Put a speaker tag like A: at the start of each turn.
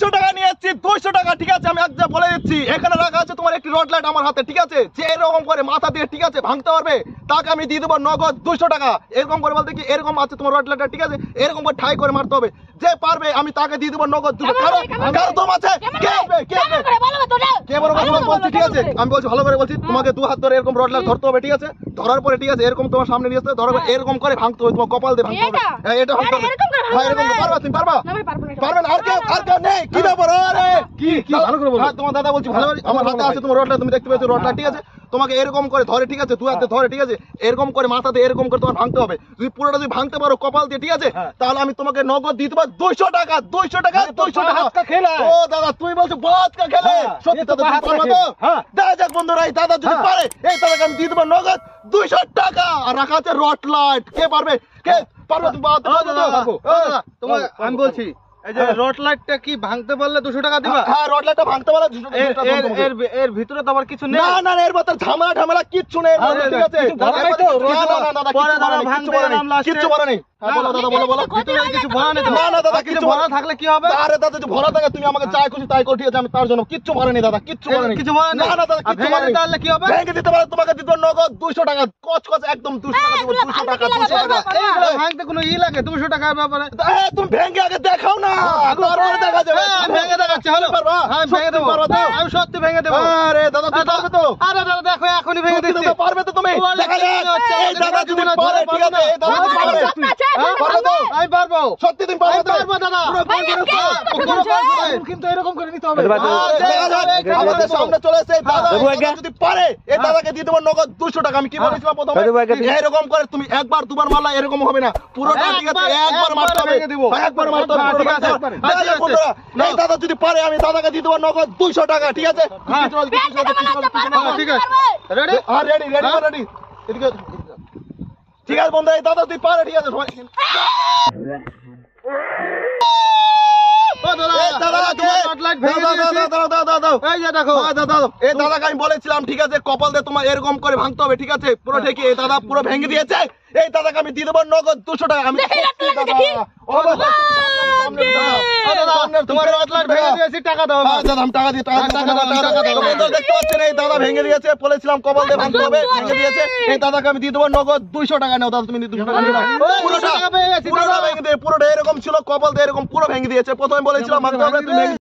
A: 200 টাকা নিয়ে যাচ্ছি, 200 টাকা। ঠিক আছে, আমি একটা বলে দিচ্ছি, এখানে রাখা আছে তোমার একটি রড লাইট আমার হাতে। ঠিক আছে, যে এরকম করে মাথা দিয়ে ঠিক আছে ভাঙতে পারবে তাকে আমি দিয়ে দেবো নগদ 200 টাকা। এরকম করে বলতে কি, এরকম আছে তোমার রড লাইটটা, ঠিক আছে, এরকম করে ঠাই করে মারতে হবে। যে পারবে আমি তাকে দিয়ে দেবো নগদ 200 টাকা। কারো দম আছে? কে আসবে? কে আসবে? কে বড় কথা বলছি? ঠিক আছে, আমি বলছি ভালো করে বলছি, তোমাকে দু হাত ধরে এরকম রড লাইট ধরতে হবে। ঠিক আছে, ধরার পরে ঠিক আছে এরকম তোমার সামনে নিয়ে আসতে ধরো, এরকম করে ভাঙতে হবে, তোমার কপাল দিয়ে ভাঙতে হবে। হ্যাঁ, এটা ভাঙতে হবে। হ্যাঁ, এরকম পারবা? তুমি পারবা? পারবে না? আর কেউ নেই? কি ব্যাপার? আরে কি ভালো করে বলো। হ্যাঁ, তোমার দাদা বলছি ভালো করে, আমার হাতে আছে তোমার রড লাইট, তুমি দেখতে পেয়েছো রড লাইট। ঠিক আছে, তোমাকে এরকম করে ধরে, ঠিক আছে, দু হাতে ধরে, ঠিক আছে, এরকম করে মাথাতে এরকম করে তোমার ভাঙতে হবে। যদি পুরোটা যদি ভাঙতে পারো কপাল দিয়ে, ঠিক আছে, তাহলে আমি তোমাকে নগদ দিতে পারবো 200 টাকা। 200 টাকা, 200 টাকা। ও দাদা, তুমি বলছো বাচ্চা খেলে? সত্যি দাদা, তুমি পারবা তো? দেখা যাক বন্ধুরা, এই দাদা যদি পারে, এই দাদাকে আমি দিয়ে দেবো নগদ 200 টাকা। আর রাখা আছে রড লাইট। কে পারবে? কে পারবে? তুমি
B: তোমার আমি বলছি, এই যে রড লাইটটা কি ভাঙতে পারলে 200 টাকা দিবা?
A: হ্যাঁ, রড লাইটটা ভাঙতে পারলে 200 টাকা।
B: এর ভিতরে তো আবার কিছু নেই।
A: না না, এর ভিতরে ঝামেলা কিচ্ছু নেই। ঠিক আছে, কিচ্ছু বলা নেই। বলো দাদা, বলো।
B: ভিতরে কিছু ভরা নেই?
A: না না দাদা, কিছু
B: ভরা থাকলে কি হবে?
A: আরে দাদা, যদি ভরা থাকে তুমি আমাকে চাই খুশি তাই ঠিক আছে, আমি তার জন্য কিচ্ছু ভরা নেই দাদা, কিচ্ছু ভরা নেই।
B: কিছু ভরা নেই?
A: না না দাদা, কিচ্ছু ভরা নেই।
B: তাহলে কি হবে?
A: ভেঙে দিতে পারে, তোমাকে দিতে নগদ 200 টাকা। কচ একদম 200 টাকা দেব, 200 টাকা, 200 টাকা।
B: এইগুলো ভাঙতে কোনো লাগে 200 টাকার ব্যাপারে?
A: তুমি ভেঙে আগে দেখাও না, তারপরে দেখা যাবে।
B: ভেঙে দেখাচ্ছি, হলো পারবা? হ্যাঁ, ভেঙে দেবো, আমি সত্যি ভেঙে দেবো।
A: আরে দাদা, তুমি পারবে তো?
B: আরে দাদা দেখো, এখনই ভেঙে দিচ্ছি।
A: পারবে তো তুমি? দেখা যাক এই দাদা যদি পারে। ঠিক আছে, এই দাদা যদি পারে, পারবে তো?
B: আমি পারবো,
A: সত্যি তুমি পারবে তো?
B: পারবো দাদা।
A: কিন্তু এরকম করে নিতে হবে। আমাদের সামনে চলে এসে দাদা যদি পারে, এই দাদাকে দিয়ে দেবো নগদ 200 টাকা। আমি কি বলেছিলাম প্রথমে? এরকম করে তুমি একবার দুবার মারলা এরকম হবে না, পুরোটা ঠিক আছে একবার মারতে হবে, একবার মারতে হবে। ঠিক আছে, এই দাদা যদি পারে আমি দাদাকে দিয়ে দেবো নগদ 200 টাকা। ঠিক আছে,
B: ঠিক আছে, রেডি?
A: হ্যাঁ, রেডি। এদিকে ঠিক আছে বন্ধু, এই দাদা যদি পারে, ঠিক আছে দাদাকে আমি বলেছিলাম, ঠিক আছে, কপাল দিয়ে তোমার এরকম করে ভাঙতে হবে। ঠিক আছে, পুরো ঠিকই এই দাদা পুরো ভেঙে দিয়েছে। এই দাদাকে আমি দিয়ে দেবো নগদ 200 টাকা। আমি
B: টাকা দাও।
A: দেখতে পাচ্ছেন এই দাদা ভেঙে দিয়েছে, বলেছিলাম কপাল দিয়ে ভাঙতে হবে, ভেঙে দিয়েছে। এই দাদাকে আমি দিয়ে দেবো নগদ 200 টাকা। নাও দাদা, তুমি 200 টাকা নিয়ে নাও। পুরোটা ভেঙে দিয়ে, পুরোটা এরকম ছিল, কপাল দিয়ে এরকম পুরো ভেঙে দিয়েছে। প্রথমে বলেছিলাম ভাঙতে হবে, তুমি